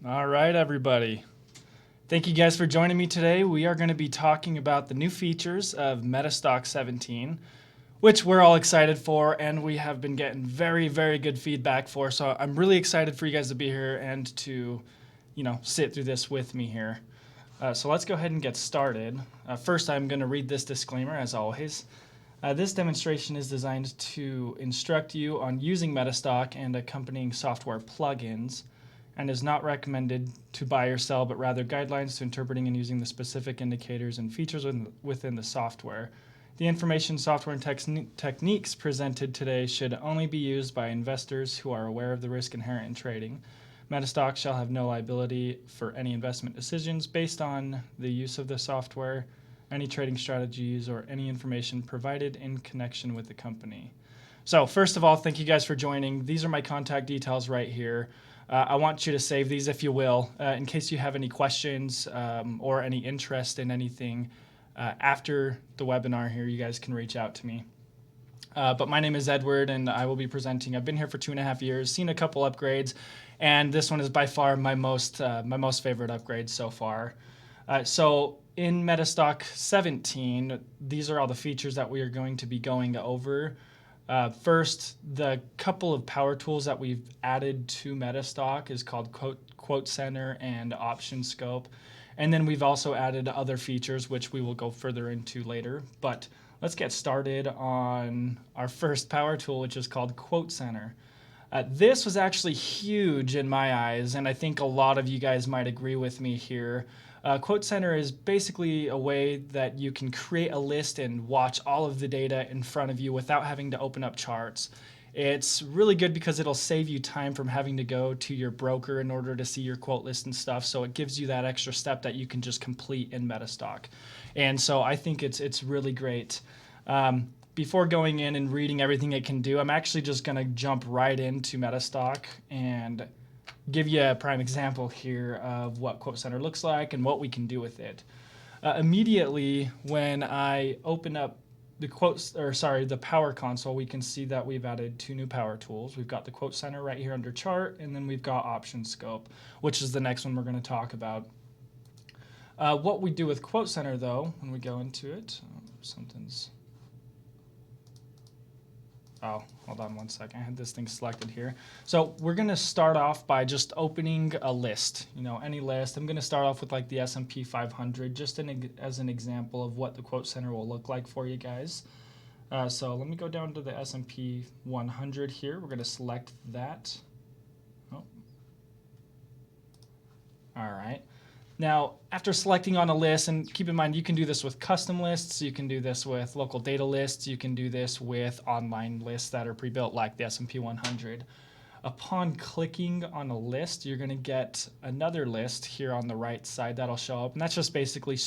All right, everybody. Thank you guys for joining me today. We are going to be talking about the new features of MetaStock 17, which we're all excited for, and we have been getting very, very good feedback for. So I'm really excited for you guys to be here and to, sit through this with me here. So let's go ahead and get started. First, I'm going to read this disclaimer, as always. This demonstration is designed to instruct you on using MetaStock and accompanying software plugins, and is not recommended to buy or sell, but rather guidelines to interpreting and using the specific indicators and features within the software. The information, software, and techniques presented today should only be used by investors who are aware of the risk inherent in trading. MetaStock shall have no liability for any investment decisions based on the use of the software, any trading strategies, or any information provided in connection with the company. So first of all, thank you guys for joining. These are my contact details right here. I want you to save these, if you will, in case you have any questions or any interest in anything after the webinar here. You guys can reach out to me. But my name is Edward, and I will be presenting. I've been here for 2.5 years, seen a couple upgrades, and this one is by far my most favorite upgrade so far. So in MetaStock 17, these are all the features that we are going to be going over. First, the couple of power tools that we've added to MetaStock is called QuoteCenter and OptionScope. And then we've also added other features, which we will go further into later. But let's get started on our first power tool, which is called QuoteCenter. This was actually huge in my eyes, and I think a lot of you guys might agree with me here. QuoteCenter is basically a way that you can create a list and watch all of the data in front of you without having to open up charts. It's really good because it'll save you time from having to go to your broker in order to see your quote list and stuff. So it gives you that extra step that you can just complete in MetaStock. And so I think it's really great. Before going in and reading everything it can do, I'm actually just going to jump right into MetaStock and give you a prime example here of what QuoteCenter looks like and what we can do with it. Immediately when I open up the Power Console, we can see that we've added 2 new power tools. We've got the QuoteCenter right here under Chart, and then we've got OptionScope, which is the next one we're going to talk about. What we do with QuoteCenter, though, when we go into it, Oh, hold on one second. I had this thing selected here. So we're going to start off by just opening a list, any list. I'm going to start off with like the S&P 500, just as an example of what the QuoteCenter will look like for you guys. So let me go down to the S&P 100 here. We're going to select that. Oh. All right. Now, after selecting on a list, and keep in mind, you can do this with custom lists, you can do this with local data lists, you can do this with online lists that are pre-built like the S&P 100. Upon clicking on a list, you're going to get another list here on the right side that'll show up, and that's just basically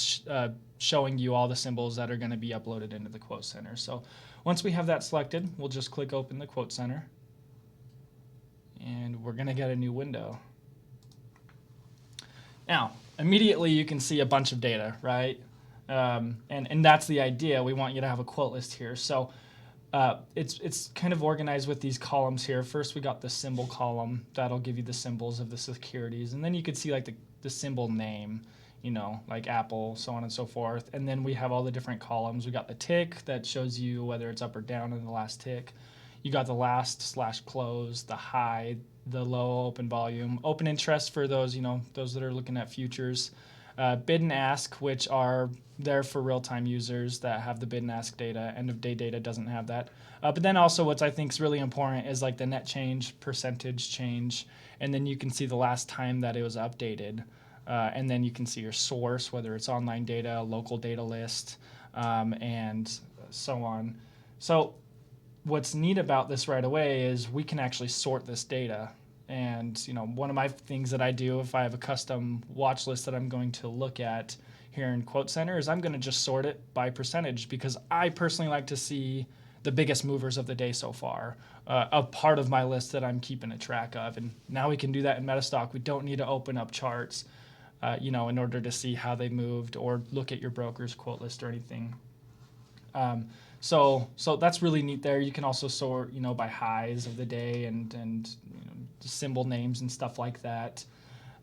showing you all the symbols that are going to be uploaded into the QuoteCenter. So once we have that selected, we'll just click open the QuoteCenter, and we're going to get a new window. Now, immediately you can see a bunch of data, right? And that's the idea. We want you to have a quote list here. So it's kind of organized with these columns here. First, we got the symbol column. That'll give you the symbols of the securities. And then you can see like the symbol name, like Apple, so on and so forth. And then we have all the different columns. We got the tick that shows you whether it's up or down in the last tick. You got the last/close, the high, the low open volume, open interest for those, those that are looking at futures, bid and ask, which are there for real-time users that have the bid and ask data. End of day data doesn't have that. But then also what I think is really important is like the net change, percentage change, and then you can see the last time that it was updated. And then you can see your source, whether it's online data, local data list, and so on. So what's neat about this right away is we can actually sort this data. And one of my things that I do if I have a custom watch list that I'm going to look at here in QuoteCenter is I'm going to just sort it by percentage, because I personally like to see the biggest movers of the day so far, a part of my list that I'm keeping a track of. And now we can do that in MetaStock. We don't need to open up charts, in order to see how they moved or look at your broker's quote list or anything. So that's really neat there. You can also sort, by highs of the day and symbol names and stuff like that.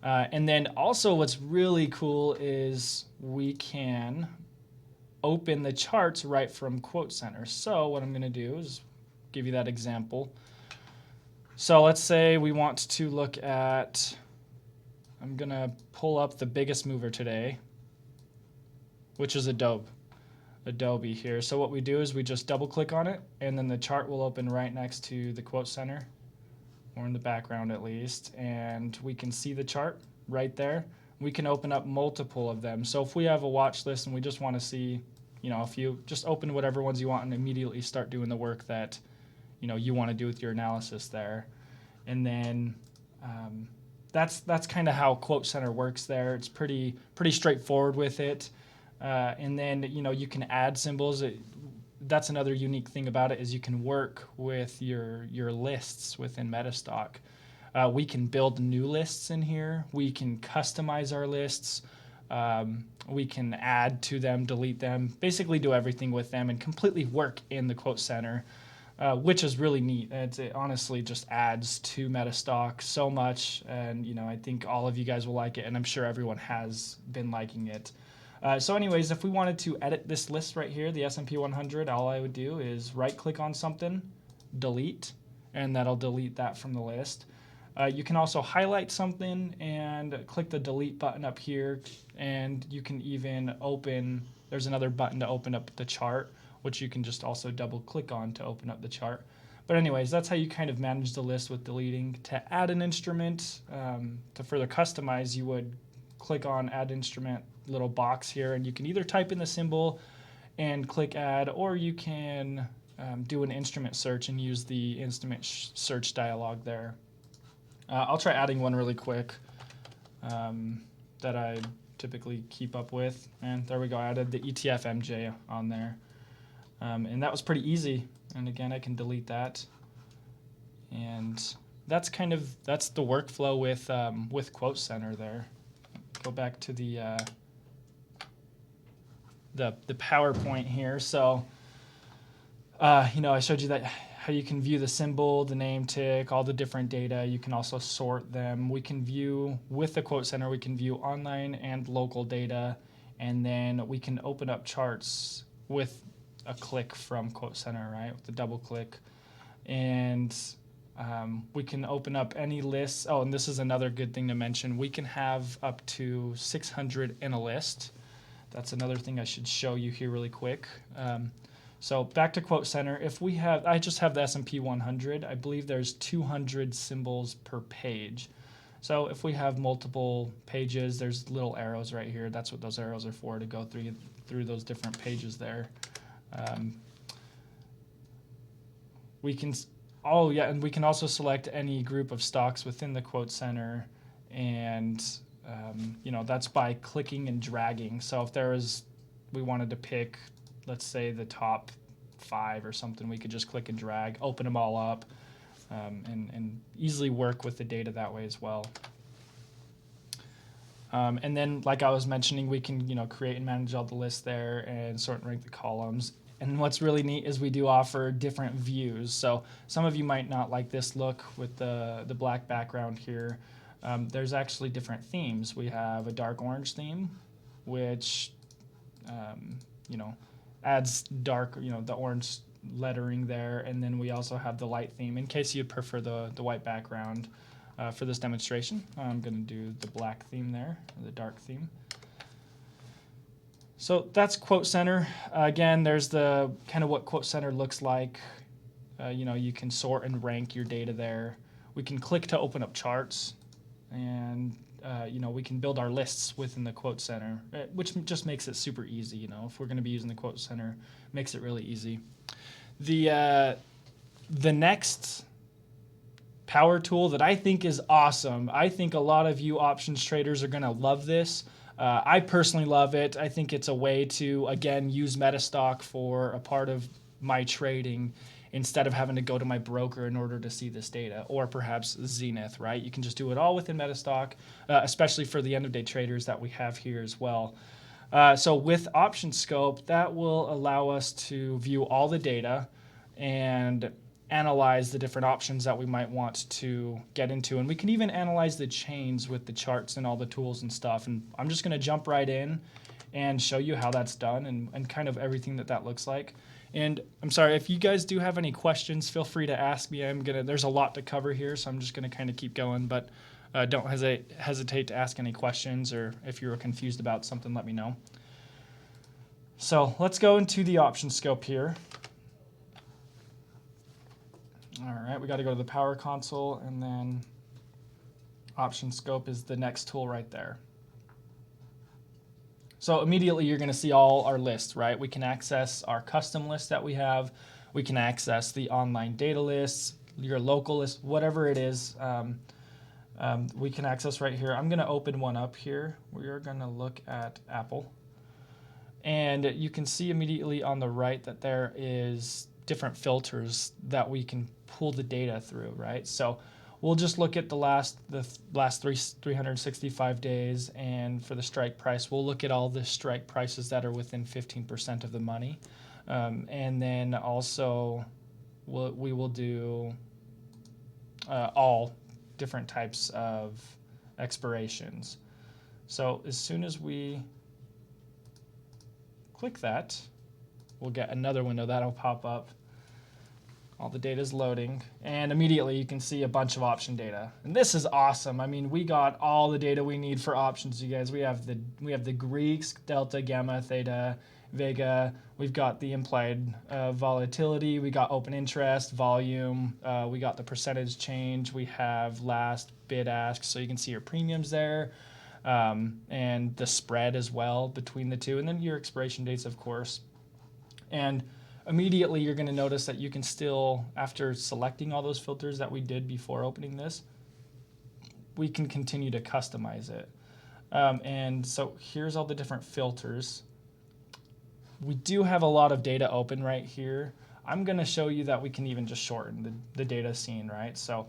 And then also what's really cool is we can open the charts right from QuoteCenter. So what I'm going to do is give you that example. So let's say we want to look at, I'm going to pull up the biggest mover today, which is Adobe here. So what we do is we just double click on it, and then the chart will open right next to the QuoteCenter, or in the background at least, and we can see the chart right there. We can open up multiple of them. So if we have a watch list and we just want to see, if you just open whatever ones you want and immediately start doing the work that you want to do with your analysis there. And then that's kind of how QuoteCenter works there. It's pretty straightforward with it. And then you can add symbols. That's another unique thing about it, is you can work with your lists within MetaStock. We can build new lists in here. We can customize our lists. We can add to them, delete them, basically do everything with them and completely work in the QuoteCenter, which is really neat. It honestly just adds to MetaStock so much, and I think all of you guys will like it, and I'm sure everyone has been liking it. So anyways, if we wanted to edit this list right here, the S&P 100, all I would do is right-click on something, delete, and that'll delete that from the list. You can also highlight something and click the delete button up here, and you can even there's another button to open up the chart, which you can just also double click on to open up the chart. But anyways, that's how you kind of manage the list with deleting. To add an instrument, to further customize, you would click on add instrument little box here, and you can either type in the symbol and click add, or you can do an instrument search and use the instrument search dialog there. I'll try adding one really quick that I typically keep up with, and there we go. I added the ETF MJ on there, and that was pretty easy. And again, I can delete that, and that's the workflow with QuoteCenter there. Go back to the PowerPoint here. So I showed you that how you can view the symbol, the name tick, all the different data. You can also sort them. We can view, with the QuoteCenter, we can view online and local data, and then we can open up charts with a click from QuoteCenter, right, with the double click. And we can open up any lists. Oh, and this is another good thing to mention. We can have up to 600 in a list. That's another thing I should show you here really quick. So back to QuoteCenter. If we have, I just have the S&P 100. I believe there's 200 symbols per page. So if we have multiple pages, there's little arrows right here. That's what those arrows are for, to go through those different pages there. We can, and we can also select any group of stocks within the QuoteCenter, and that's by clicking and dragging. So if we wanted to pick, let's say, the top 5 or something, we could just click and drag, open them all up, and easily work with the data that way as well. And then, like I was mentioning, we can create and manage all the lists there and sort and rank the columns. And what's really neat is we do offer different views. So some of you might not like this look with the black background here. There's actually different themes. We have a dark orange theme, which adds dark, the orange lettering there, and then we also have the light theme in case you prefer the white background. For this demonstration, I'm going to do the black theme there, the dark theme. So that's QuoteCenter. Again, there's the kind of what QuoteCenter looks like. You can sort and rank your data there. We can click to open up charts, and we can build our lists within the QuoteCenter, which just makes it super easy. If we're going to be using the QuoteCenter, makes it really easy. The next power tool that I think is awesome. I think a lot of you options traders are going to love this. I personally love it. I think it's a way to, again, use MetaStock for a part of my trading instead of having to go to my broker in order to see this data, or perhaps Zenith, right? You can just do it all within MetaStock, especially for the end-of-day traders that we have here as well. So with OptionScope, that will allow us to view all the data, and analyze the different options that we might want to get into. And we can even analyze the chains with the charts and all the tools and stuff. And I'm just going to jump right in and show you how that's done and kind of everything that looks like. And I'm sorry, if you guys do have any questions, feel free to ask me. There's a lot to cover here, so I'm just going to kind of keep going. But don't hesitate to ask any questions, or if you're confused about something, let me know. So let's go into the OptionScope here. All right, we got to go to the Power Console, and then OptionScope is the next tool right there. So immediately you're going to see all our lists, right? We can access our custom list that we have. We can access the online data lists, your local list, whatever it is. We can access right here. I'm going to open one up here. We are going to look at Apple. And you can see immediately on the right that there is different filters that we can pull the data through, right? So we'll just look at the last 365 days, and for the strike price, we'll look at all the strike prices that are within 15% of the money. And then also we will do all different types of expirations. So as soon as we click that, we'll get another window that'll pop up. All the data is loading, and immediately you can see a bunch of option data. And this is awesome. I mean, we got all the data we need for options, you guys. We have the Greeks, delta, gamma, theta, vega. We've got the implied volatility. We got open interest, volume. We got the percentage change. We have last bid ask, so you can see your premiums there, and the spread as well between the two, and then your expiration dates, of course. And immediately you're going to notice that you can still, after selecting all those filters that we did before opening this, we can continue to customize it. And so here's all the different filters. We do have a lot of data open right here. I'm going to show you that we can even just shorten the data scene, right? So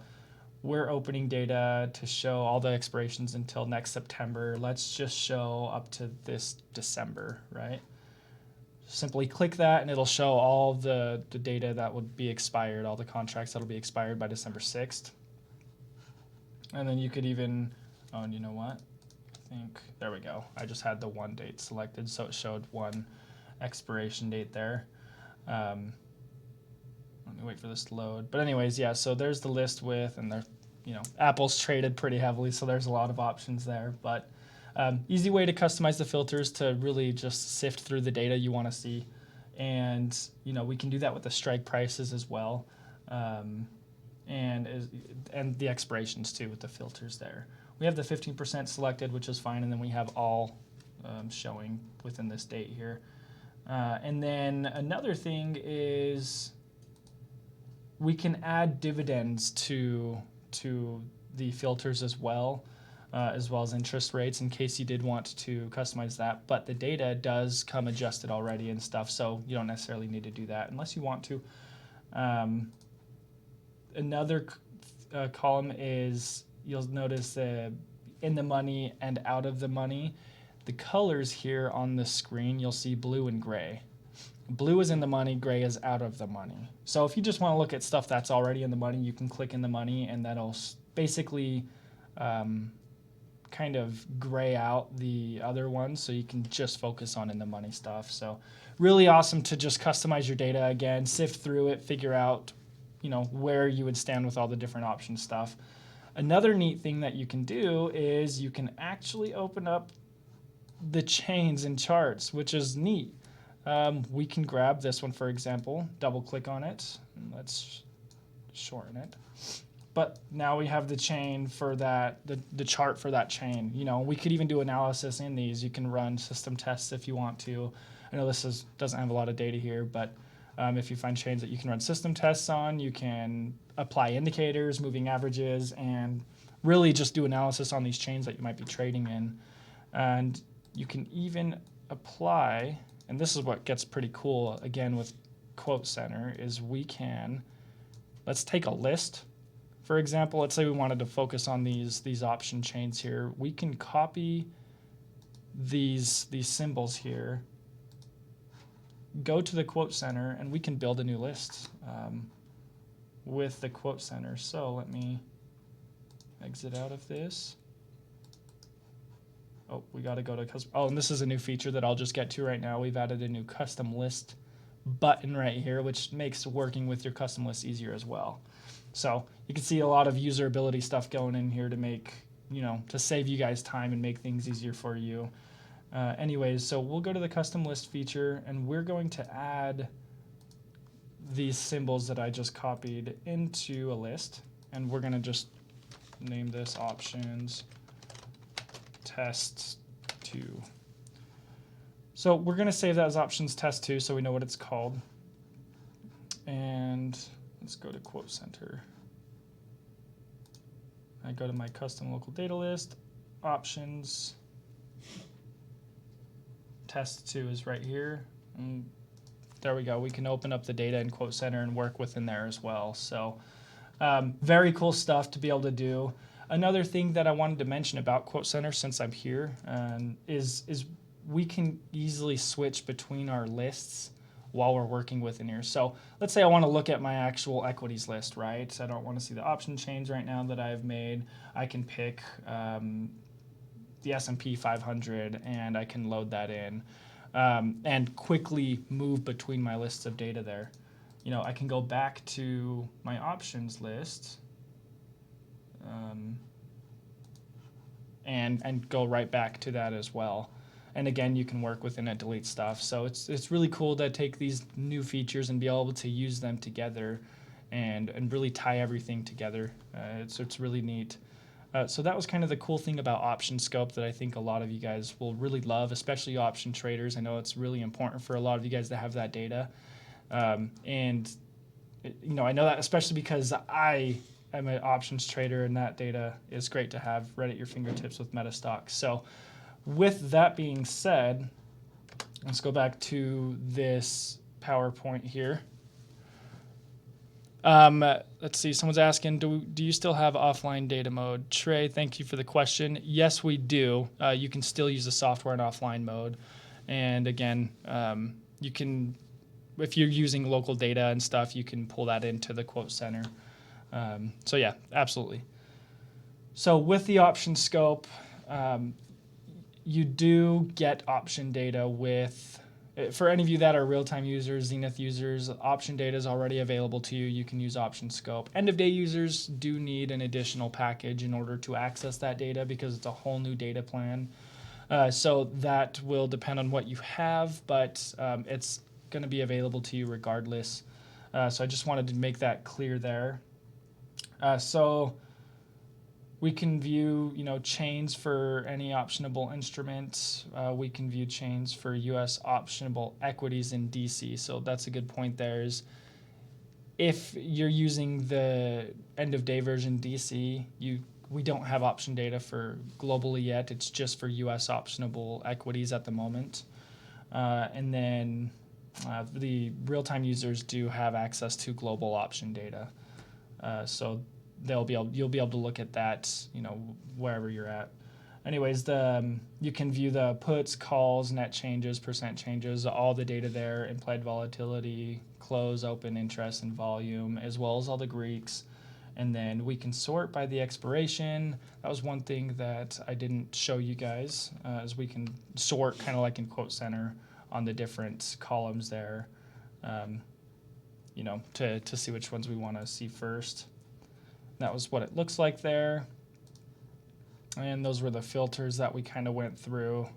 we're opening data to show all the expirations until next September. Let's just show up to this December, right? Simply click that, and it'll show all the data that would be expired, all the contracts that will be expired by December 6th. And then you could even, oh, and you know what? I think, there we go. I just had the one date selected, so it showed one expiration date there. Let me wait for this to load. But anyways, yeah, so there's the list with, and Apple's traded pretty heavily, so there's a lot of options there. But easy way to customize the filters to really just sift through the data you want to see. And we can do that with the strike prices as well, and the expirations too with the filters there. We have the 15% selected, which is fine, and then we have all showing within this date here. And then another thing is we can add dividends to the filters as well as interest rates, in case you did want to customize that. But the data does come adjusted already and stuff, so you don't necessarily need to do that unless you want to. Another column is, you'll notice in the money and out of the money. The colors here on the screen, you'll see blue and gray. Blue is in the money, gray is out of the money. So if you just want to look at stuff that's already in the money, you can click in the money, and that'll basically kind of gray out the other ones, so you can just focus on in the money stuff. So really awesome to just customize your data again, sift through it, figure out where you would stand with all the different option stuff. Another neat thing that you can do is you can actually open up the chains and charts, which is neat. We can grab this one, for example, double click on it, and let's shorten it. But now we have the chain for that, the chart for that chain. We could even do analysis in these. You can run system tests if you want to. I know this doesn't have a lot of data here, but if you find chains that you can run system tests on, you can apply indicators, moving averages, and really just do analysis on these chains that you might be trading in. And you can even apply, and this is what gets pretty cool, again, with QuoteCenter, is let's take a list. For example, let's say we wanted to focus on these option chains here. We can copy these symbols here, go to the QuoteCenter, and we can build a new list. with the QuoteCenter. So let me exit out of this. Oh, we got to go to custom. Oh, and this is a new feature that I'll just get to right now. We've added a new custom list button right here, which makes working with your custom list easier as well. So you can see a lot of usability stuff going in here to make, to save you guys time and make things easier for you. Anyways, so we'll go to the custom list feature, and we're going to add these symbols that I just copied into a list, and we're going to just name this options test 2. So we're going to save that as options test 2 so we know what it's called. And let's go to QuoteCenter. I go to my custom local data list, options test 2 is right here. And there we go. We can open up the data in QuoteCenter and work within there as well. So very cool stuff to be able to do. Another thing that I wanted to mention about QuoteCenter since I'm here is we can easily switch between our lists while we're working within here. So let's say I want to look at my actual equities list, right? I don't want to see the option chains right now that I've made. I can pick the S&P 500 and I can load that in and quickly move between my lists of data there. I can go back to my options list and go right back to that as well. And again, you can work within it, delete stuff. So it's really cool to take these new features and be able to use them together and really tie everything together. It's really neat. So that was kind of the cool thing about OptionScope that I think a lot of you guys will really love, especially option traders. I know it's really important for a lot of you guys to have that data. And I know that especially because I am an options trader, and that data is great to have right at your fingertips with MetaStock. So with that being said, let's go back to this PowerPoint here. Let's see, someone's asking, do you still have offline data mode? Trey, thank you for the question. Yes, we do. You can still use the software in offline mode. And again, you can, if you're using local data and stuff, you can pull that into the QuoteCenter. So yeah, absolutely. So with the OptionScope, you do get option data with, for any of you that are real-time users, Zenith users, option data is already available to you. You can use OptionScope. End-of-day users do need an additional package in order to access that data because it's a whole new data plan. So that will depend on what you have, but it's going to be available to you regardless. So I just wanted to make that clear there. So we can view, chains for any optionable instruments. We can view chains for U.S. optionable equities in DC. So that's a good point there is if you're using the end-of-day version DC, we don't have option data for globally yet. It's just for U.S. optionable equities at the moment. And then the real-time users do have access to global option data. So you'll be able to look at that, wherever you're at. Anyways, you can view the puts, calls, net changes, percent changes, all the data there, implied volatility, close, open interest, and volume, as well as all the Greeks. And then we can sort by the expiration. That was one thing that I didn't show you guys, is we can sort kind of like in QuoteCenter on the different columns there, to see which ones we want to see first. That was what it looks like there. And those were the filters that we kind of went through.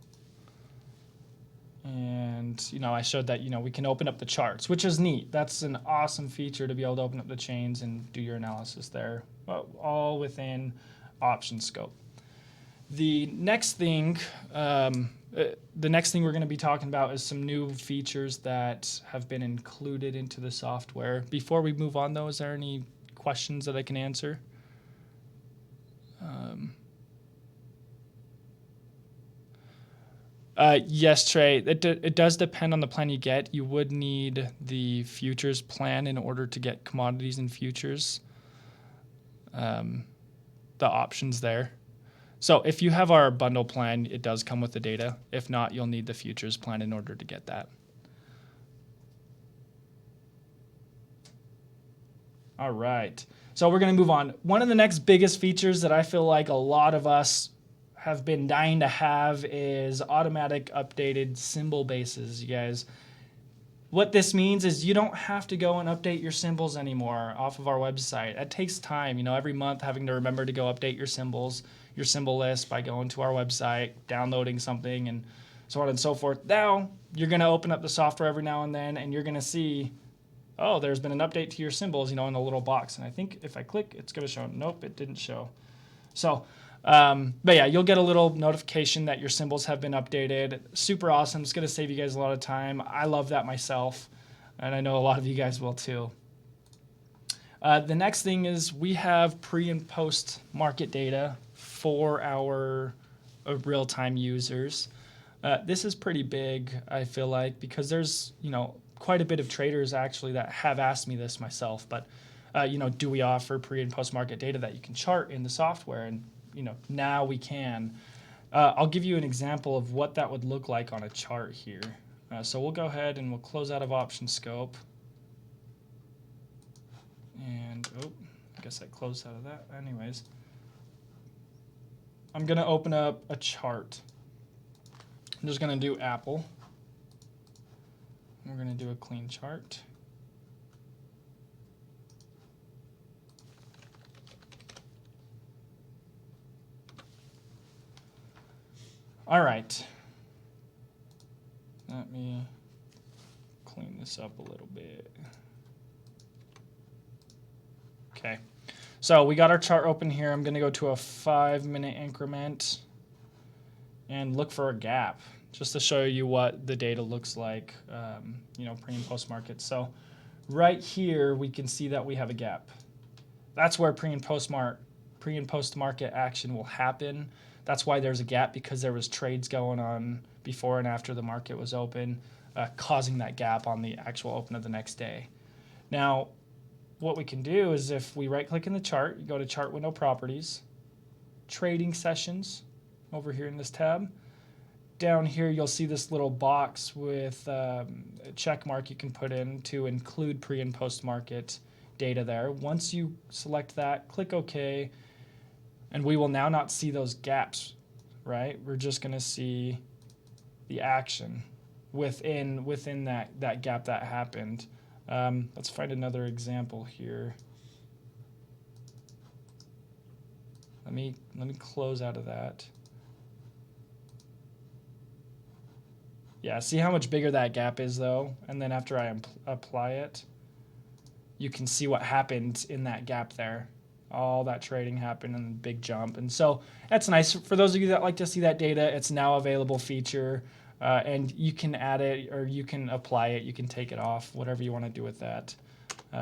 And, I showed that, we can open up the charts, which is neat. That's an awesome feature to be able to open up the chains and do your analysis there, all within OptionScope. The next thing we're going to be talking about is some new features that have been included into the software. Before we move on, though, is there any questions that I can answer? Yes, Trey, it does depend on the plan you get. You would need the futures plan in order to get commodities and futures, the options there. So if you have our bundle plan, it does come with the data. If not, you'll need the futures plan in order to get that. All right. So we're going to move on. One of the next biggest features that I feel like a lot of us have been dying to have is automatic updated symbol bases, you guys. What this means is you don't have to go and update your symbols anymore off of our website. It takes time, every month having to remember to go update your symbols, your symbol list by going to our website, downloading something, and so on and so forth. Now, you're going to open up the software every now and then, and you're going to see, oh, there's been an update to your symbols, in the little box. And I think if I click, it's going to show. Nope, it didn't show. So, but yeah, you'll get a little notification that your symbols have been updated. Super awesome. It's going to save you guys a lot of time. I love that myself, and I know a lot of you guys will too. The next thing is we have pre and post market data for our real-time users. This is pretty big, I feel like, because there's, quite a bit of traders actually that have asked me this myself, but do we offer pre and post market data that you can chart in the software? And now we can. I'll give you an example of what that would look like on a chart here. So we'll go ahead and we'll close out of OptionScope. And, I guess I closed out of that. Anyways, I'm going to open up a chart. I'm just going to do Apple. We're going to do a clean chart. All right. Let me clean this up a little bit. Okay. So we got our chart open here. I'm going to go to a 5-minute increment and look for a gap just to show you what the data looks like, pre and post market. So right here, we can see that we have a gap. That's where pre and post market action will happen. That's why there's a gap, because there was trades going on before and after the market was open, causing that gap on the actual open of the next day. Now, what we can do is if we right-click in the chart, you go to Chart Window Properties, Trading Sessions, over here in this tab. Down here, you'll see this little box with a check mark you can put in to include pre- and post-market data there. Once you select that, click OK, and we will now not see those gaps, right? We're just going to see the action within that gap that happened. Let's find another example here. Let me close out of that. Yeah, see how much bigger that gap is though? And then after I apply it, you can see what happened in that gap there. All that trading happened and a big jump. And so that's nice. For those of you that like to see that data, it's now available feature. And you can add it or you can apply it. You can take it off, whatever you want to do with that.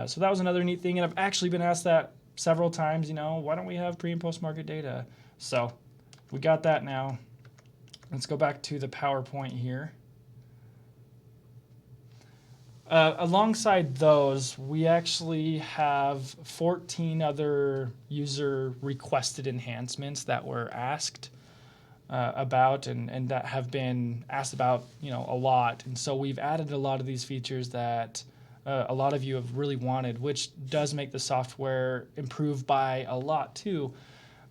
So that was another neat thing. And I've actually been asked that several times, why don't we have pre and post market data? So we got that now. Let's go back to the PowerPoint here. Alongside those, we actually have 14 other user requested enhancements that were asked about and that have been asked about, a lot. And so we've added a lot of these features that a lot of you have really wanted, which does make the software improve by a lot too.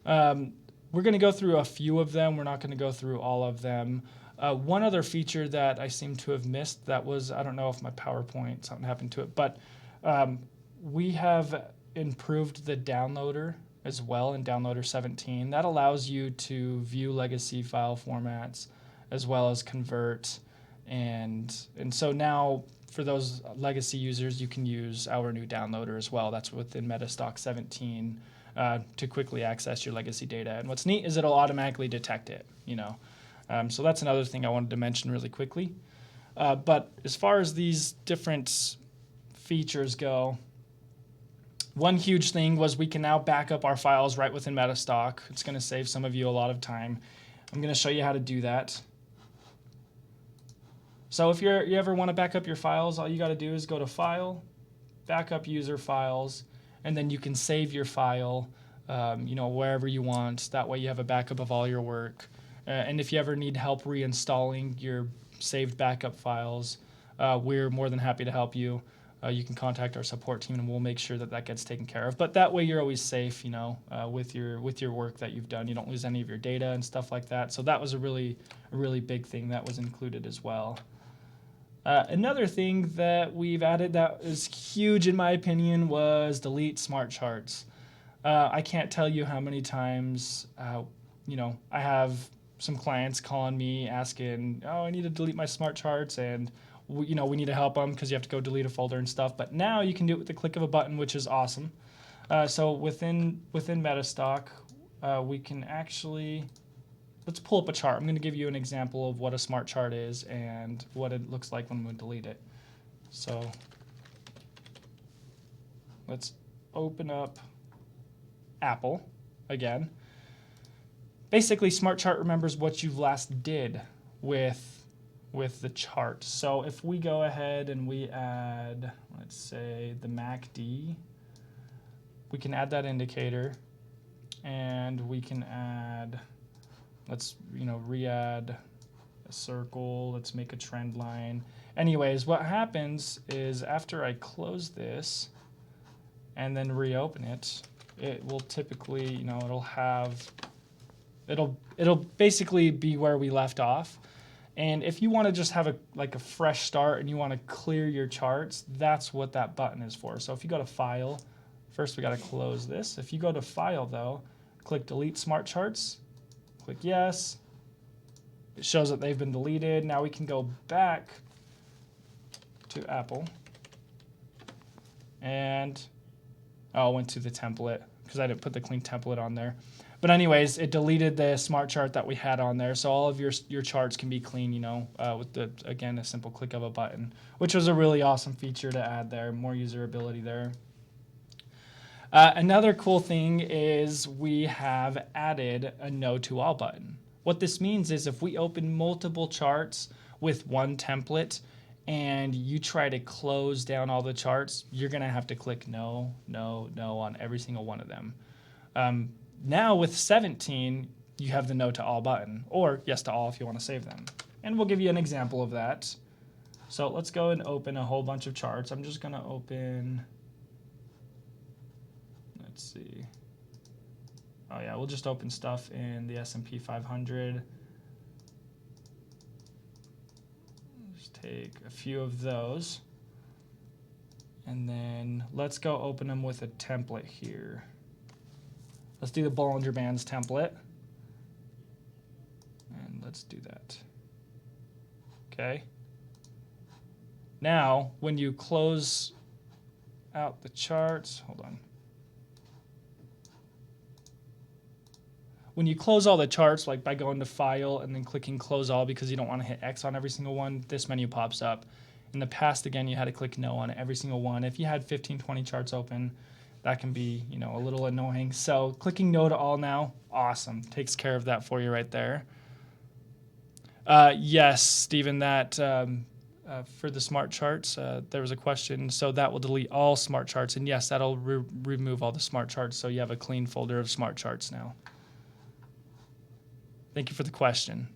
We're going to go through a few of them. We're not going to go through all of them. One other feature that I seem to have missed that was, I don't know if my PowerPoint, something happened to it, but we have improved the downloader as well in Downloader 17. That allows you to view legacy file formats as well as convert. And so now for those legacy users, you can use our new downloader as well. That's within MetaStock 17 to quickly access your legacy data. And what's neat is it'll automatically detect it, So that's another thing I wanted to mention really quickly. But as far as these different features go, one huge thing was we can now back up our files right within MetaStock. It's going to save some of you a lot of time. I'm going to show you how to do that. So if you ever want to back up your files, all you got to do is go to File, Backup User Files, and then you can save your file, wherever you want. That way you have a backup of all your work. And if you ever need help reinstalling your saved backup files, we're more than happy to help you. you can contact our support team and we'll make sure that that gets taken care of. But that way you're always safe, you know, with your work that you've done. You don't lose any of your data and stuff like that. So that was a really big thing that was included as well. Another thing that we've added that is huge in my opinion was delete smart charts. I can't tell you how many times, you know, I have some clients calling me asking, oh, I need to delete my smart charts, and you know, we need to help them because you have to go delete a folder and stuff. But now you can do it with the click of a button, which is awesome. So within MetaStock, we can actually, let's pull up a chart. I'm going to give you an example of what a smart chart is and what it looks like when we delete it. So let's open up Apple again. Basically, smart chart remembers what you last did with the chart. So if we go ahead and we add, let's say, the MACD, we can add that indicator, and we can add, let's, you know, re-add a circle, let's make a trend line. Anyways, what happens is after I close this and then reopen it, it will typically, you know, it'll basically be where we left off. And if you want to just have a fresh start and you want to clear your charts, that's what that button is for. So if you go to File, first we got to close this. If you go to File though, click Delete Smart Charts, click Yes. It shows that they've been deleted. Now we can go back to Apple and, oh, I went to the template because I didn't put the clean template on there. But anyways, it deleted the smart chart that we had on there, so all of your charts can be clean, you know, with again a simple click of a button, which was a really awesome feature to add there, more usability there. Another cool thing is we have added a No to All button. What this means is if we open multiple charts with one template and you try to close down all the charts, you're going to have to click No, No, No on every single one of them. Now with 17, you have the No to All button, or Yes to All if you want to save them. And we'll give you an example of that. So let's go and open a whole bunch of charts. I'm just going to open, let's see. Oh yeah, we'll just open stuff in the S&P 500. Just take a few of those. And then let's go open them with a template here. Let's do the Bollinger Bands template. And let's do that. Okay. Now, when you close out the charts, hold on. When you close all the charts, like by going to File and then clicking Close All because you don't want to hit X on every single one, this menu pops up. In the past, again, you had to click No on every single one. If you had 15, 20 charts open, that can be, you know, a little annoying. So clicking No to All now, awesome. Takes care of that for you right there. Yes, Stephen, that for the smart charts, there was a question. So that will delete all smart charts. And yes, that'll remove all the smart charts. So you have a clean folder of smart charts now. Thank you for the question.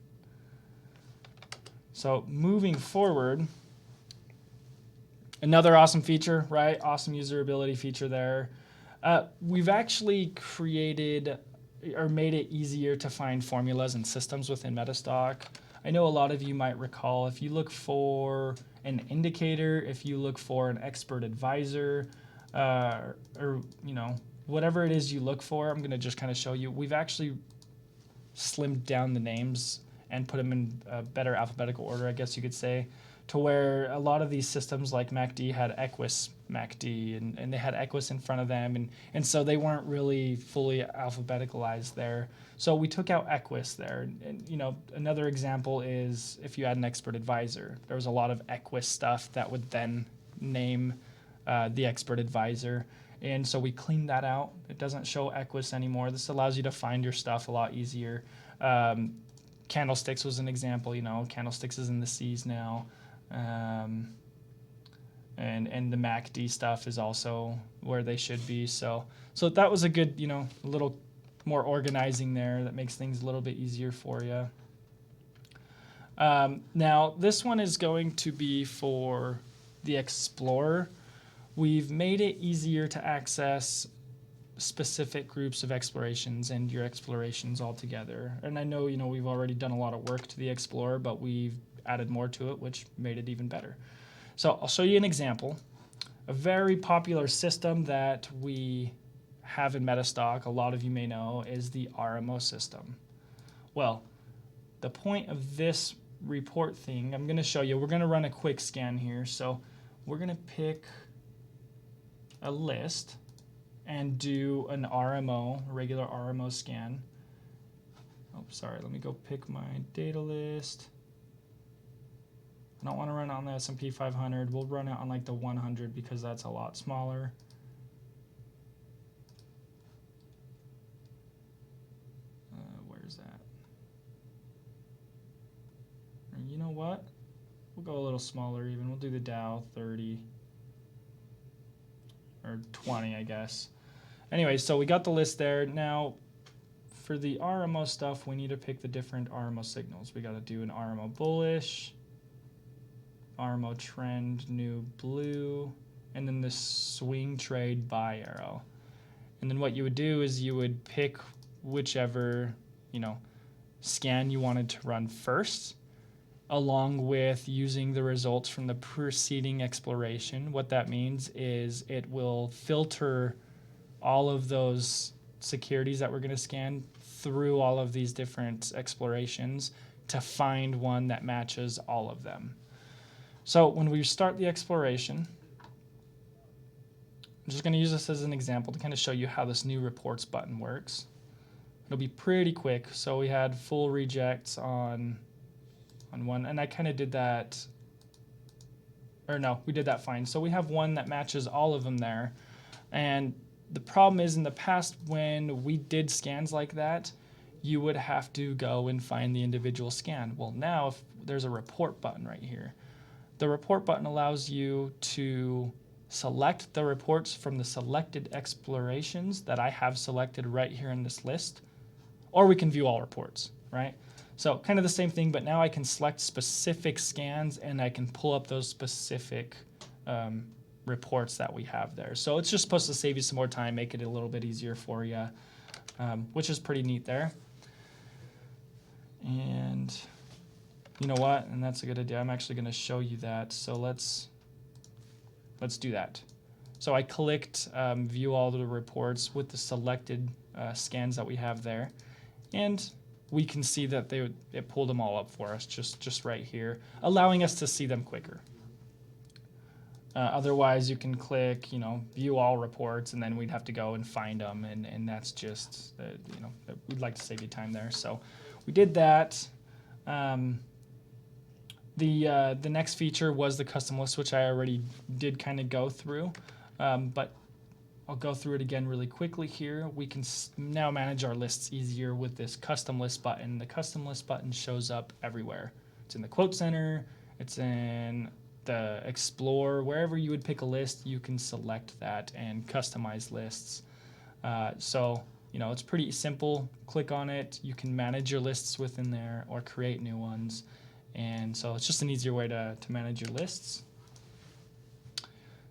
So moving forward, another awesome feature, right? Awesome usability feature there. We've actually created or made it easier to find formulas and systems within MetaStock. I know a lot of you might recall if you look for an indicator, if you look for an expert advisor, or you know, whatever it is you look for, I'm going to just kind of show you. We've actually slimmed down the names and put them in a better alphabetical order, I guess you could say, to where a lot of these systems like MACD had Equus MACD, and they had Equus in front of them, and so they weren't really fully alphabeticalized there. So we took out Equus there. And you know, another example is if you had an expert advisor, there was a lot of Equus stuff that would then name the expert advisor. And so we cleaned that out. It doesn't show Equus anymore. This allows you to find your stuff a lot easier. Candlesticks was an example, you know, candlesticks is in the C's now. And the MACD stuff is also where they should be. So that was a good, you know, a little more organizing there that makes things a little bit easier for you. Now this one is going to be for the Explorer. we've made it easier to access specific groups of explorations and your explorations all together. And I know, we've already done a lot of work to the Explorer, but we've added more to it, which made it even better. So I'll show you an example. A very popular system that we have in MetaStock, a lot of you may know, is the RMO system. Well, the point of this report thing, I'm going to show you, we're going to run a quick scan here. So we're going to pick a list and do an RMO, a regular RMO scan. Oh, sorry, let me go pick my data list. I don't want to run it on the S&P 500. We'll run it on like the 100 because that's a lot smaller. Where's that? And you know what? We'll go a little smaller even. We'll do the Dow 30 or 20, I guess. Anyway, so we got the list there. Now, for the RMO stuff, we need to pick the different RMO signals. We got to do an RMO bullish, RMO trend, new blue, and then this swing trade buy arrow. And then what you would do is you would pick whichever, scan you wanted to run first, along with using the results from the preceding exploration. What that means is it will filter all of those securities that we're going to scan through all of these different explorations to find one that matches all of them. So when we start the exploration, I'm just going to use this as an example to kind of show you how this new reports button works. It'll be pretty quick. So we had full rejects on one, and I kind of did that, or no, we did that fine. So we have one that matches all of them there. And the problem is in the past when we did scans like that, you would have to go and find the individual scan. Well, now if there's a report button right here. The report button allows you to select the reports from the selected explorations that I have selected right here in this list, or we can view all reports, right? So kind of the same thing, but now I can select specific scans and I can pull up those specific reports that we have there. So it's just supposed to save you some more time, make it a little bit easier for you, which is pretty neat there. And you know what? And that's a good idea. I'm actually going to show you that. So let's do that. So I clicked view all the reports with the selected scans that we have there. And we can see that it pulled them all up for us just right here, allowing us to see them quicker. Otherwise, you can click, view all reports, and then we'd have to go and find them, and that's just, we'd like to save you time there. So we did that. The next feature was the custom list, which I already did kind of go through, but I'll go through it again really quickly here. We can now manage our lists easier with this custom list button. The custom list button shows up everywhere. It's in the QuoteCenter, it's in the Explore, wherever you would pick a list, you can select that and customize lists. So it's pretty simple. Click on it. You can manage your lists within there or create new ones. And so it's just an easier way to manage your lists.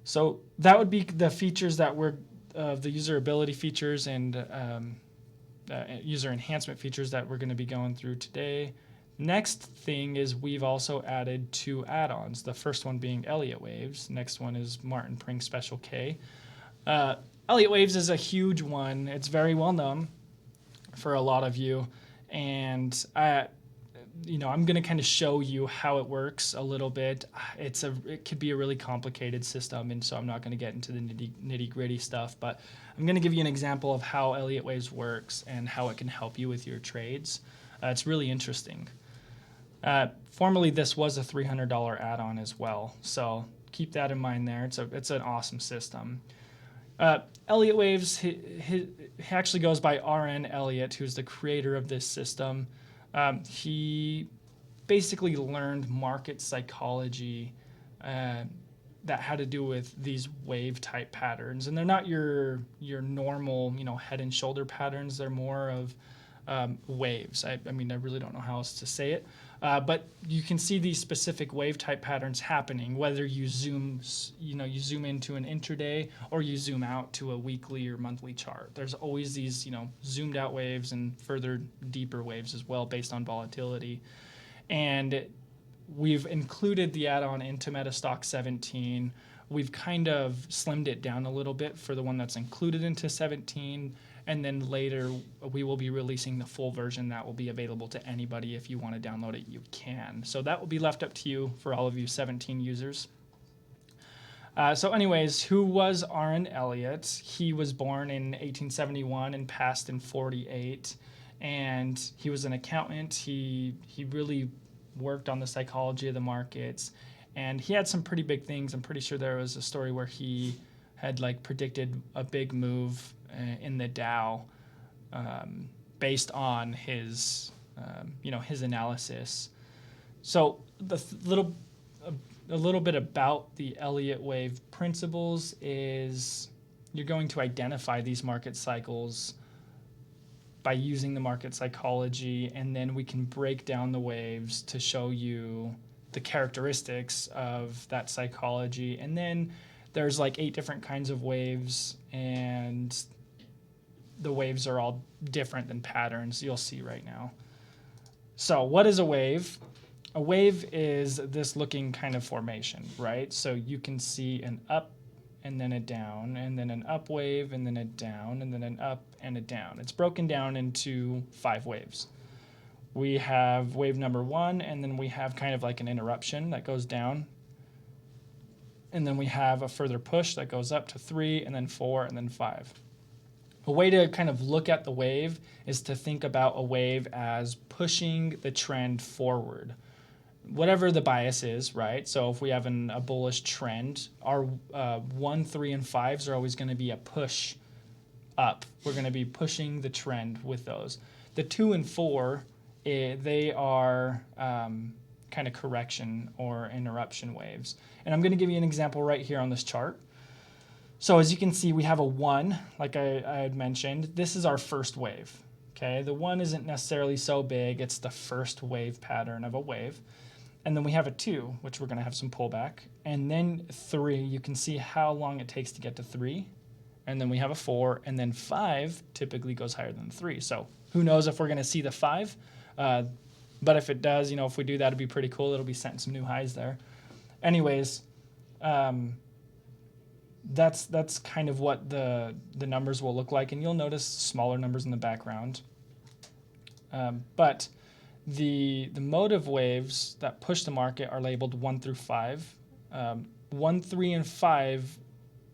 So that would be the features that were the usability features and user enhancement features that we're going to be going through today. Next thing is we've also added 2 add-ons. The first one being Elliott Waves. Next one is Martin Pring Special K. Elliott Waves is a huge one. It's very well known for a lot of you, and I'm going to kind of show you how it works a little bit. It could be a really complicated system, and so I'm not going to get into the nitty-gritty stuff, but I'm going to give you an example of how Elliott Waves works and how it can help you with your trades. It's really interesting. Formerly, this was a $300 add-on as well, so keep that in mind there. It's an awesome system. Elliott Waves, he actually goes by R.N. Elliott, who's the creator of this system. He basically learned market psychology that had to do with these wave type patterns, and they're not your normal head and shoulder patterns. They're more of waves. I mean, I really don't know how else to say it, But you can see these specific wave type patterns happening, whether you zoom into an intraday or you zoom out to a weekly or monthly chart. There's always these, zoomed out waves and further deeper waves as well based on volatility. And we've included the add-on into MetaStock 17. We've kind of slimmed it down a little bit for the one that's included into 17. And then later, we will be releasing the full version that will be available to anybody. If you want to download it, you can. So that will be left up to you for all of you 17 users. So anyways, who was Aaron Elliott? He was born in 1871 and passed in 48. And he was an accountant. He really worked on the psychology of the markets. And he had some pretty big things. I'm pretty sure there was a story where he had predicted a big move in the Dow based on his his analysis. So a little bit about the Elliott Wave principles is you're going to identify these market cycles by using the market psychology, and then we can break down the waves to show you the characteristics of that psychology. And then there's 8 different kinds of waves, and the waves are all different than patterns you'll see right now. So what is a wave? A wave is this looking kind of formation, right? So you can see an up and then a down, and then an up wave, and then a down, and then an up and a down. It's broken down into 5 waves. We have wave number 1, and then we have kind of like an interruption that goes down. And then we have a further push that goes up to 3, and then 4, and then 5. A way to kind of look at the wave is to think about a wave as pushing the trend forward, whatever the bias is, right? So if we have a bullish trend, our 1, 3, and 5s are always going to be a push up. We're going to be pushing the trend with those. The 2 and 4, they are kind of correction or interruption waves. And I'm going to give you an example right here on this chart. So as you can see, we have a 1, like I had mentioned. This is our first wave. Okay, the 1 isn't necessarily so big. It's the first wave pattern of a wave. And then we have a 2, which we're going to have some pullback. And then 3, you can see how long it takes to get to 3. And then we have a 4, and then 5 typically goes higher than 3. So who knows if we're going to see the 5. But if it does, if we do that, it'd be pretty cool. It'll be setting some new highs there. Anyways, that's kind of what the numbers will look like. And you'll notice smaller numbers in the background. But the motive waves that push the market are labeled 1 through 5. 1, 3, and 5,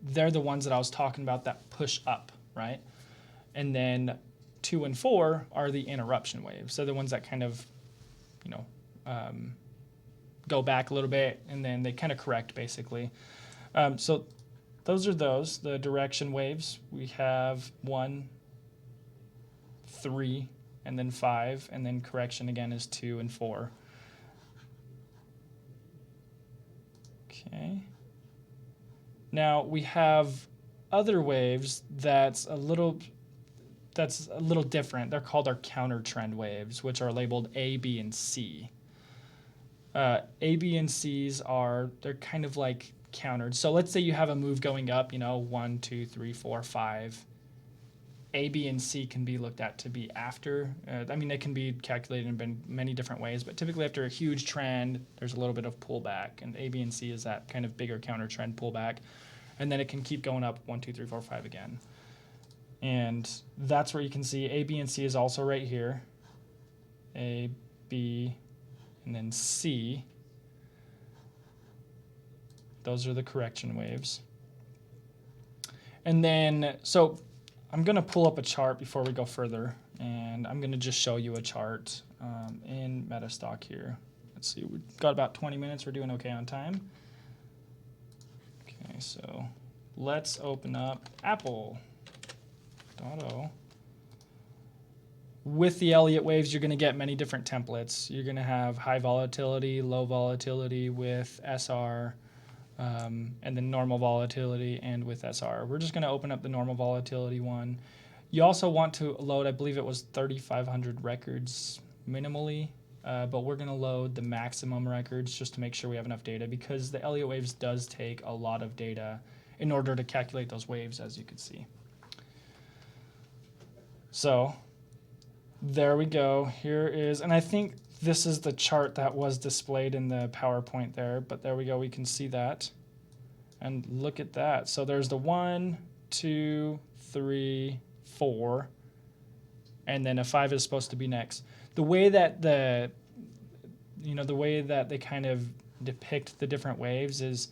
they're the ones that I was talking about that push up, right? And then 2 and 4 are the interruption waves. So the ones that kind of, go back a little bit, and then they kind of correct, basically. So those are the direction waves. We have 1, 3, and then 5, and then correction again is 2 and 4. Okay. Now we have other waves that's a little different. They're called our counter trend waves, which are labeled A, B, and C. A, B, and C's they're kind of like countered. So let's say you have a move going up, 1, 2, 3, 4, 5. A, B, and C can be looked at to be after. They can be calculated in many different ways, but typically after a huge trend, there's a little bit of pullback, and A, B, and C is that kind of bigger counter trend pullback, and then it can keep going up 1, 2, 3, 4, 5 again. And that's where you can see A, B, and C is also right here. A, B, and then C. Those are the correction waves. And then, so I'm going to pull up a chart before we go further, and I'm going to just show you a chart in MetaStock here. Let's see, we've got about 20 minutes. We're doing okay on time. Okay, so let's open up Apple. With the Elliott Waves, you're going to get many different templates. You're going to have high volatility, low volatility with SR, and then normal volatility and with SR. We're just going to open up the normal volatility one. You also want to load, I believe it was 3,500 records minimally but we're going to load the maximum records just to make sure we have enough data, because the Elliott Waves does take a lot of data in order to calculate those waves, as you can see. So there we go. Here is, and I think this is the chart that was displayed in the PowerPoint there, but there we go. We can see that. And look at that. So there's the 1, 2, 3, 4, and then a 5 is supposed to be next. The way that the way that they kind of depict the different waves is,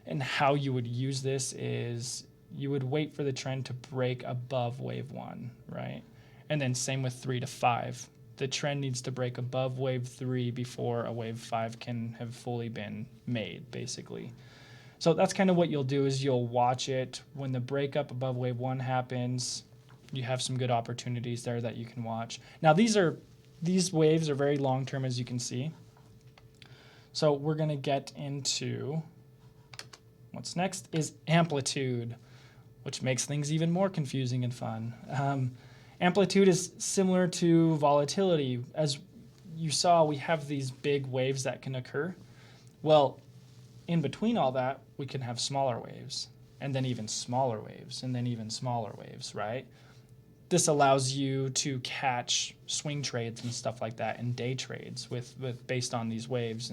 and how you would use this is, you would wait for the trend to break above wave 1, right? And then same with 3 to 5. The trend needs to break above wave 3 before a wave 5 can have fully been made, basically. So that's kind of what you'll do, is you'll watch it. When the breakup above wave 1 happens, you have some good opportunities there that you can watch. Now these waves are very long term, as you can see. So we're going to get into what's next is Amplitude, which makes things even more confusing and fun. Amplitude is similar to Volatility. As you saw, we have these big waves that can occur. Well, in between all that, we can have smaller waves, and then even smaller waves, and then even smaller waves, right? This allows you to catch swing trades and stuff like that, and day trades with based on these waves,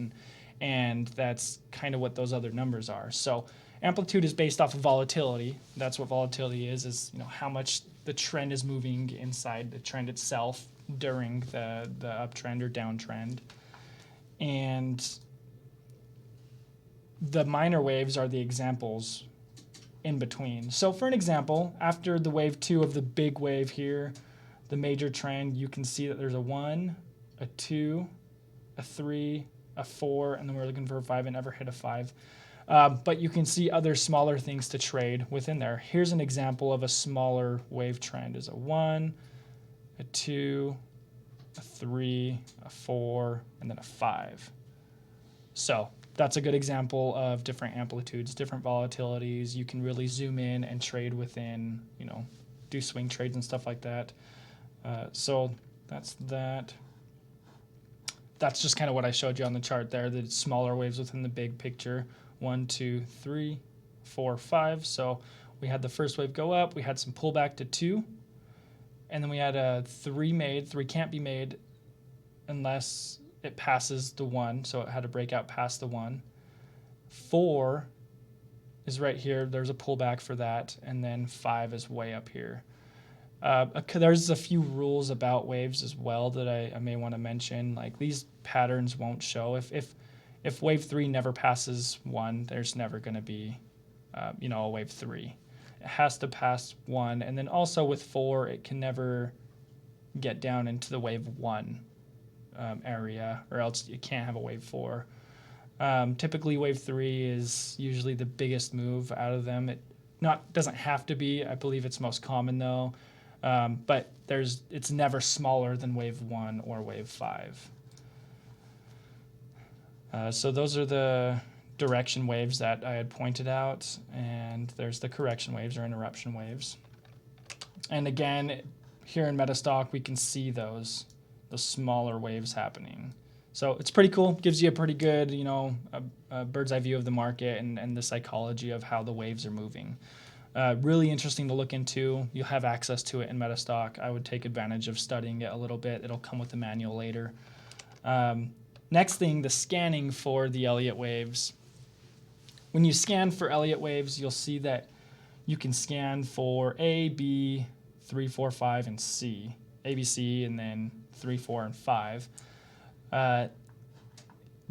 and that's kind of what those other numbers are. So Amplitude is based off of volatility. That's what volatility is how much the trend is moving inside the trend itself during the uptrend or downtrend. And the minor waves are the examples in between. So for an example, after the wave 2 of the big wave here, the major trend, you can see that there's a 1, a 2, a 3, a 4, and then we're looking for a 5 and never hit a 5. But you can see other smaller things to trade within there. Here's an example of a smaller wave trend. Is a 1, a 2, a 3, a 4, and then a 5. So that's a good example of different amplitudes, different volatilities. You can really zoom in and trade within, do swing trades and stuff like that. So that's that. That's just kind of what I showed you on the chart there, the smaller waves within the big picture. 1, 2, 3, 4, 5. So we had the first wave go up. We had some pullback to 2. And then we had a 3 made. 3 can't be made unless it passes the 1. So it had to break out past the 1. 4 is right here. There's a pullback for that. And then 5 is way up here. There's a few rules about waves as well that I may want to mention. Like, these patterns won't show. If wave 3 never passes 1, there's never going to be, a wave 3. It has to pass 1. And then also with 4, it can never get down into the wave 1 area, or else you can't have a wave 4. Typically, wave 3 is usually the biggest move out of them. It doesn't have to be. I believe it's most common, though. But it's never smaller than wave 1 or wave 5. So those are the direction waves that I had pointed out, and there's the correction waves or interruption waves. And again, here in MetaStock, we can see the smaller waves happening. So it's pretty cool. Gives you a pretty good, a bird's eye view of the market and the psychology of how the waves are moving. Really interesting to look into. You'll have access to it in MetaStock. I would take advantage of studying it a little bit. It'll come with the manual later. Next thing, the scanning for the Elliott Waves. When you scan for Elliott Waves, you'll see that you can scan for A, B, 3, 4, 5, and C. A, B, C, and then 3, 4, and 5.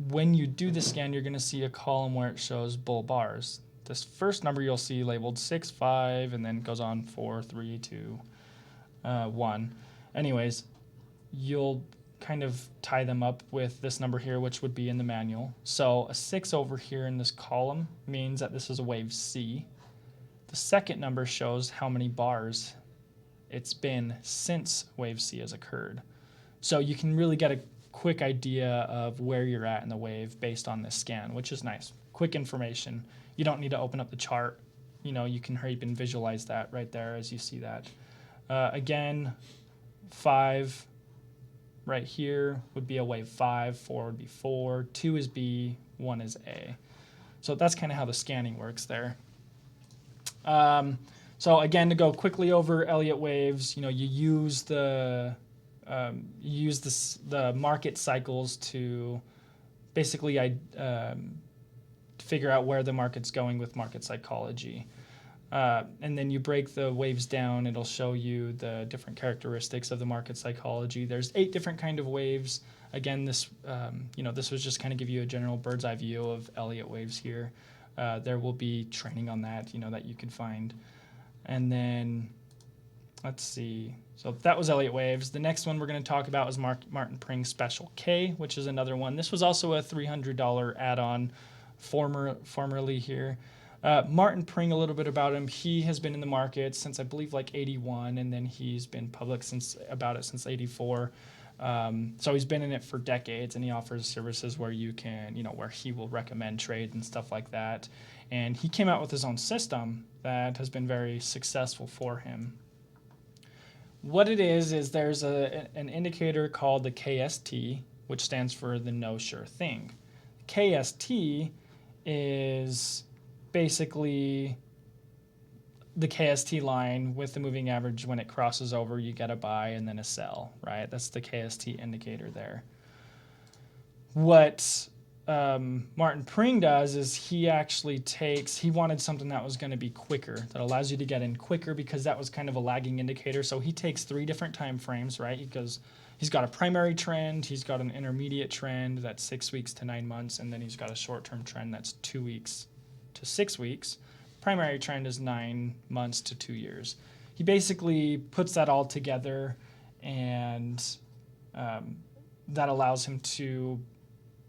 When you do the scan, you're going to see a column where it shows bull bars. This first number you'll see labeled 6, 5, and then goes on 4, 3, 2, 1. Anyways, you'll kind of tie them up with this number here, which would be in the manual. So a 6 over here in this column means that this is a wave C. The second number shows how many bars it's been since wave C has occurred. So you can really get a quick idea of where you're at in the wave based on this scan, which is nice. Quick information. You don't need to open up the chart. You can hurry up and visualize that right there as you see that. Again, 5, right here would be a wave 5, 4 would be 4, 2 is B, 1 is A. So that's kind of how the scanning works there. So again, to go quickly over Elliott Waves, you use the market cycles to basically figure out where the market's going with market psychology. And then you break the waves down, it'll show you the different characteristics of the market psychology. There's 8 different kind of waves. Again, this was just kind of give you a general bird's eye view of Elliott Waves here. There will be training on that, that you can find. And then, let's see. So that was Elliott Waves. The next one we're going to talk about is Martin Pring Special K, which is another one. This was also a $300 add-on formerly here. Martin Pring, a little bit about him. He has been in the market since I believe like 81, and then he's been public since 84. So he's been in it for decades, and he offers services where you can, where he will recommend trades and stuff like that. And he came out with his own system that has been very successful for him. What it is there's an indicator called the KST, which stands for the no sure thing. KST is basically the KST line with the moving average. When it crosses over, you get a buy and then a sell, right? That's the KST indicator there. What Martin Pring does is he wanted something that was going to be quicker, that allows you to get in quicker, because that was kind of a lagging indicator. So he takes 3 different time frames, right? He's got a primary trend, he's got an intermediate trend that's 6 weeks to 9 months, and then he's got a short-term trend that's 2 weeks to 6 weeks. Primary trend is 9 months to 2 years. He basically puts that all together, and that allows him to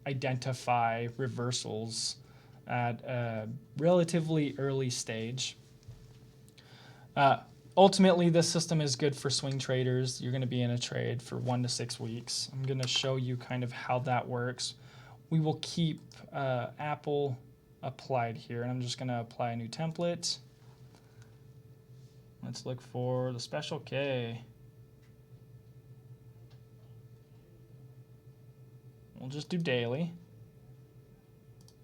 identify reversals at a relatively early stage. Ultimately, this system is good for swing traders. You're going to be in a trade for 1 to 6 weeks. I'm going to show you kind of how that works. We will keep Apple applied here, and I'm just going to apply a new template. Let's look for the Special K. We'll just do daily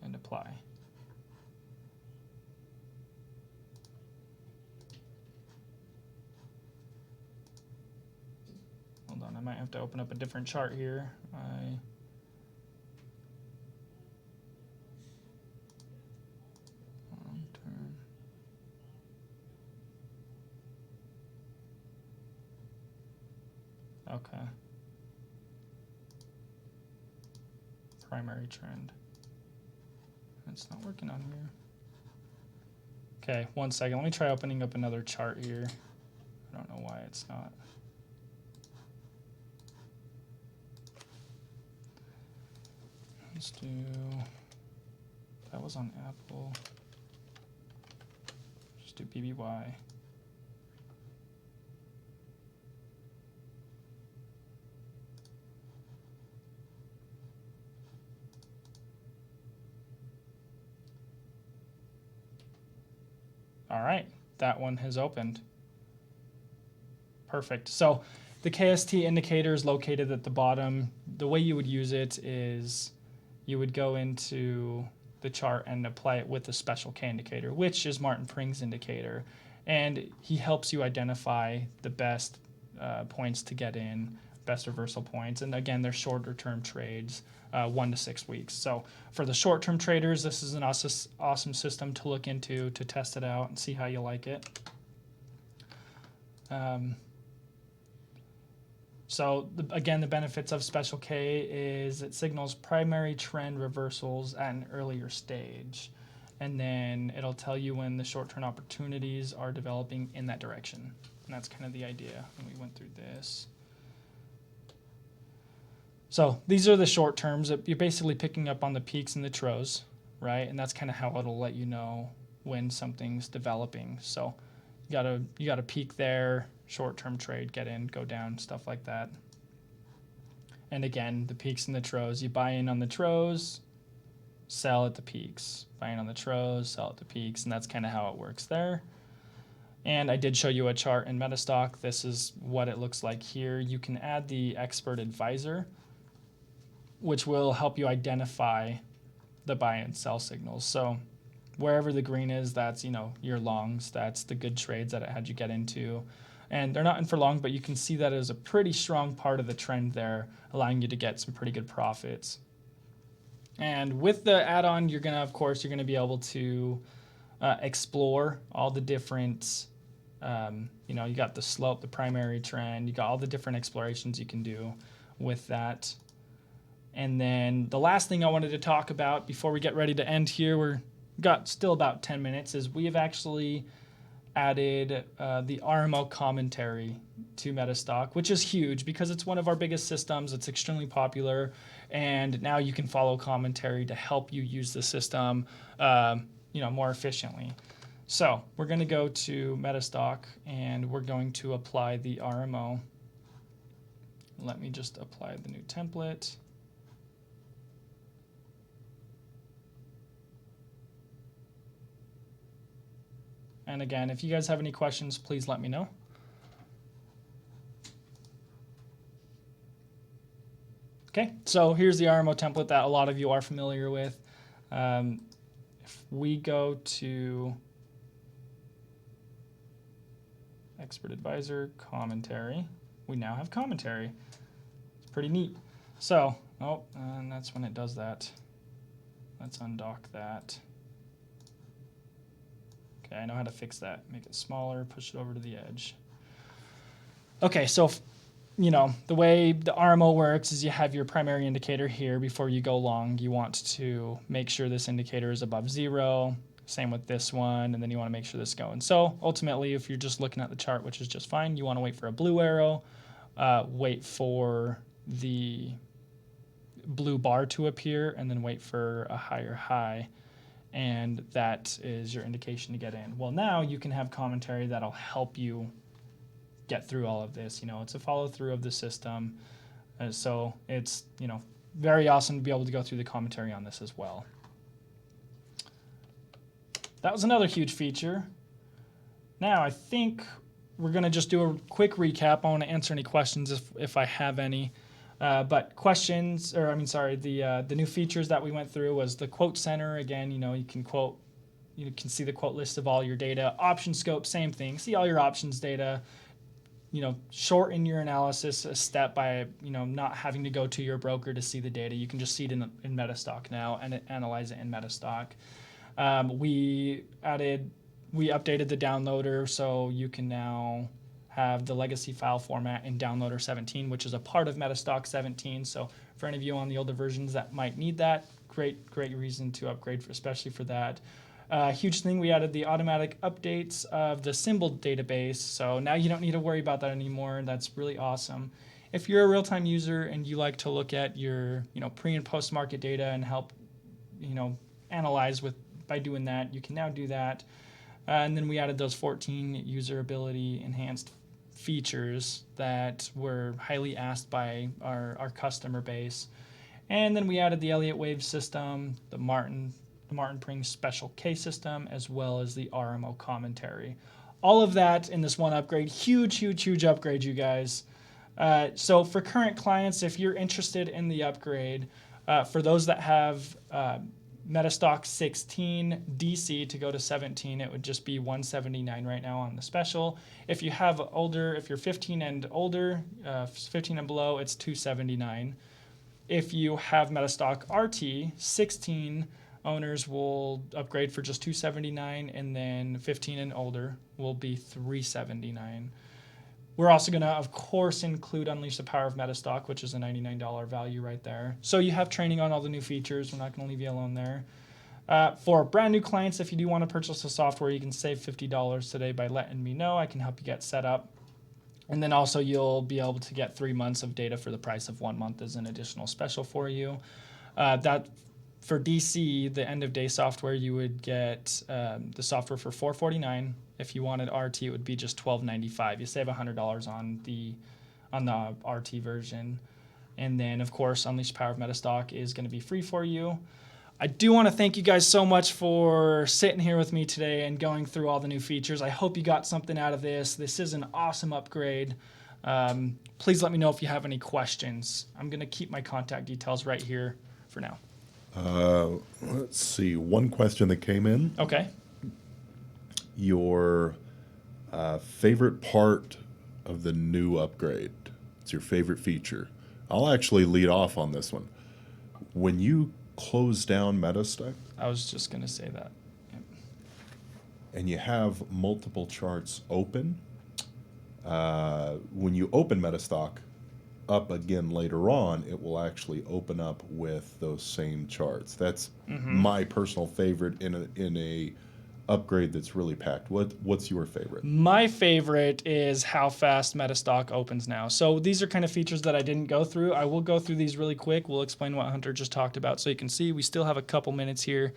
and apply. Hold on, I might have to open up a different chart here. Okay. Primary trend. It's not working on here. Okay, 1 second. Let me try opening up another chart here. I don't know why it's not. Let's do, that was on Apple. Just do BBY. All right, that one has opened. Perfect. So the KST indicator is located at the bottom. The way you would use it is you would go into the chart and apply it with the Special K indicator, which is Martin Pring's indicator. And he helps you identify the best points to get in, best reversal points. And again, they're shorter term trades, 1 to 6 weeks. So for the short term traders, this is an awesome system to look into, to test it out and see how you like it. So again, the benefits of Special K is it signals primary trend reversals at an earlier stage. And then it'll tell you when the short-term opportunities are developing in that direction. And that's kind of the idea when we went through this. So these are the short terms. You're basically picking up on the peaks and the troughs, right? And that's kind of how it'll let you know when something's developing. So you got a peak there, short-term trade, get in, go down, stuff like that. And again, the peaks and the troughs. You buy in on the troughs, sell at the peaks. Buy in on the troughs, sell at the peaks, and that's kind of how it works there. And I did show you a chart in MetaStock. This is what it looks like here. You can add the expert advisor, which will help you identify the buy and sell signals. So wherever the green is, that's, your longs. That's the good trades that it had you get into. And they're not in for long, but you can see that as a pretty strong part of the trend there, allowing you to get some pretty good profits. And with the add-on, you're going to be able to explore all the different, you got the slope, the primary trend, you got all the different explorations you can do with that. And then the last thing I wanted to talk about before we get ready to end here, we've got still about 10 minutes, is we have actually added the RMO Commentary to MetaStock, which is huge because it's one of our biggest systems. It's extremely popular, and now you can follow commentary to help you use the system, more efficiently. So we're going to go to MetaStock, and we're going to apply the RMO. Let me just apply the new template. And again, if you guys have any questions, please let me know. Okay, so here's the RMO template that a lot of you are familiar with. If we go to Expert Advisor, Commentary, we now have commentary. It's pretty neat. So, and that's when it does that. Let's undock that. Okay, I know how to fix that. Make it smaller, push it over to the edge. Okay, so the way the RMO works is you have your primary indicator here. Before you go long, you want to make sure this indicator is above 0. Same with this one, and then you want to make sure this is going. So ultimately, if you're just looking at the chart, which is just fine, you want to wait for a blue arrow, wait for the blue bar to appear, and then wait for a higher high. And that is your indication to get in. Well, now you can have commentary that'll help you get through all of this. It's a follow through of the system. So it's, very awesome to be able to go through the commentary on this as well. That was another huge feature. Now I think we're going to just do a quick recap. I want to answer any questions if I have any. But questions, the new features that we went through was the QuoteCenter. Again, you can see the quote list of all your data. OptionScope, same thing. See all your options data. Shorten your analysis a step by, not having to go to your broker to see the data. You can just see it in MetaStock now and analyze it in MetaStock. We updated the downloader, so you can now have the legacy file format in Downloader 17, which is a part of MetaStock 17. So for any of you on the older versions that might need that, great reason to upgrade, especially for that. Huge thing, we added the automatic updates of the symbol database. So now you don't need to worry about that anymore. That's really awesome. If you're a real-time user and you like to look at your pre and post market data and help analyze by doing that, you can now do that. And then we added those 14 usability enhanced features that were highly asked by our customer base. And then we added the Elliott Waves system, the Martin Pring special K system, as well as the RMO commentary. All of that in this one upgrade. Huge upgrade, you guys. So for current clients, if you're interested in the upgrade, for those that have MetaStock 16 DC to go to 17, it would just be $179 right now on the special. If you have if you're 15 and older, 15 and below, it's $279. If you have MetaStock RT, 16 owners will upgrade for just $279, and then 15 and older will be $379. We're also going to, of course, include Unleash the Power of MetaStock, which is a $99 value right there. So you have training on all the new features. We're not going to leave you alone there. For brand new clients, if you do want to purchase the software, you can save $50 today by letting me know. I can help you get set up. And then also you'll be able to get 3 months of data for the price of 1 month as an additional special for you. That for DC, the end of day software, you would get the software for $449. If you wanted RT, it would be just $12.95. You save $100 on the RT version. And then, of course, Unleash the Power of MetaStock is going to be free for you. I do want to thank you guys so much for sitting here with me today and going through all the new features. I hope you got something out of this. This is an awesome upgrade. Please let me know if you have any questions. I'm going to keep my contact details right here for now. Let's see. One question that came in. Okay. Your favorite part of the new upgrade. It's your favorite feature. I'll actually lead off on this one. When you close down MetaStock, I was just going to say that. Yep. and you have multiple charts open, when you open MetaStock up again later on, it will actually open up with those same charts. That's my personal favorite in a upgrade that's really packed. What's your favorite? My favorite is how fast MetaStock opens now. So these are kind of features that I didn't go through. I will go through these really quick. We'll explain what Hunter just talked about so you can see we still have a couple minutes here.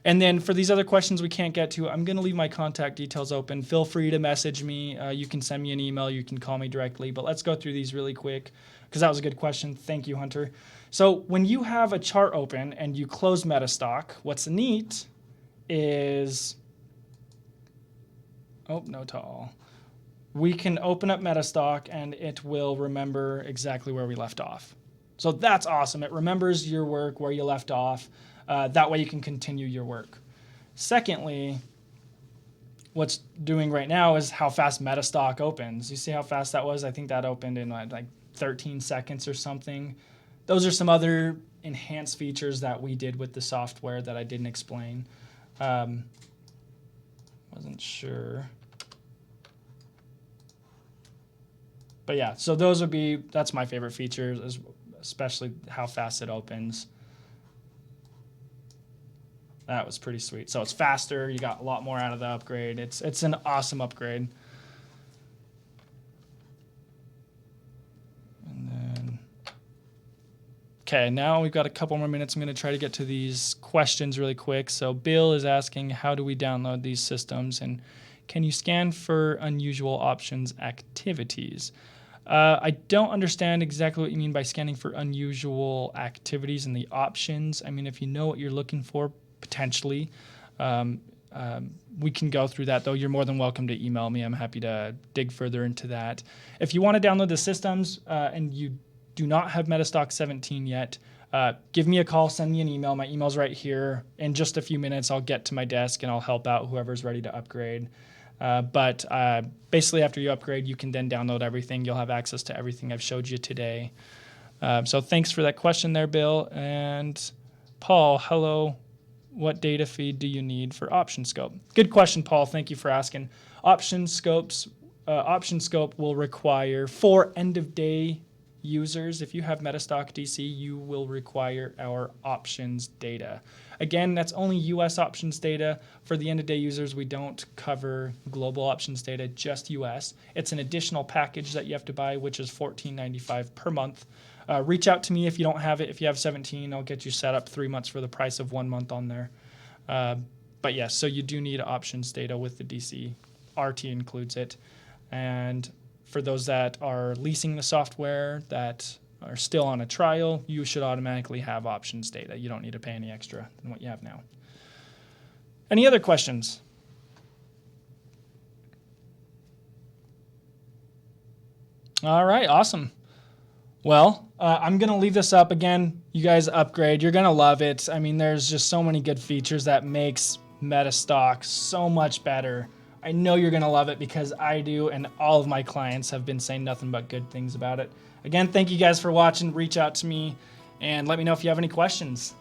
And then for these other questions we can't get to, I'm going to leave my contact details open. Feel free to message me. You can send me an email. You can call me directly. But let's go through these really quick because that was a good question. Thank you, Hunter. So when you have a chart open and you close MetaStock, what's neat is... Oh, no to all. We can open up MetaStock and it will remember exactly where we left off. So that's awesome. It remembers your work where you left off. That way you can continue your work. Secondly, what's doing right now is how fast MetaStock opens. You see how fast that was? I think that opened in like 13 seconds or something. Those are some other enhanced features that we did with the software that I didn't explain. Wasn't sure. But yeah, so that's my favorite features, especially how fast it opens. That was pretty sweet. So it's faster. You got a lot more out of the upgrade. It's an awesome upgrade. And then, okay, now we've got a couple more minutes. I'm going to try to get to these questions really quick. So Bill is asking, how do we download these systems? And can you scan for unusual options activities? I don't understand exactly what you mean by scanning for unusual activities in the options. I mean, if you know what you're looking for, potentially, we can go through that, though. You're more than welcome to email me. I'm happy to dig further into that. If you want to download the systems and you do not have MetaStock 17 yet, give me a call, send me an email. My email's right here. In just a few minutes, I'll get to my desk and I'll help out whoever's ready to upgrade. But basically, after you upgrade, you can then download everything. You'll have access to everything I've showed you today. So thanks for that question there, Bill. And Paul, hello. What data feed do you need for OptionScope? Good question, Paul. Thank you for asking. OptionScope will require, for end-of-day users, if you have MetaStock DC, you will require our options data. Again, that's only U.S. options data. For the end-of-day users, we don't cover global options data, just U.S. It's an additional package that you have to buy, which is $14.95 per month. Reach out to me if you don't have it. If you have 17, I'll get you set up 3 months for the price of 1 month on there. But yes, so you do need options data with the DC. RT includes it. And for those that are leasing the software that are still on a trial, you should automatically have options data. You don't need to pay any extra than what you have now. Any other questions? All right, awesome. Well, I'm going to leave this up again. You guys upgrade. You're going to love it. I mean, there's just so many good features that makes MetaStock so much better. I know you're going to love it because I do, and all of my clients have been saying nothing but good things about it. Again, thank you guys for watching. Reach out to me and let me know if you have any questions.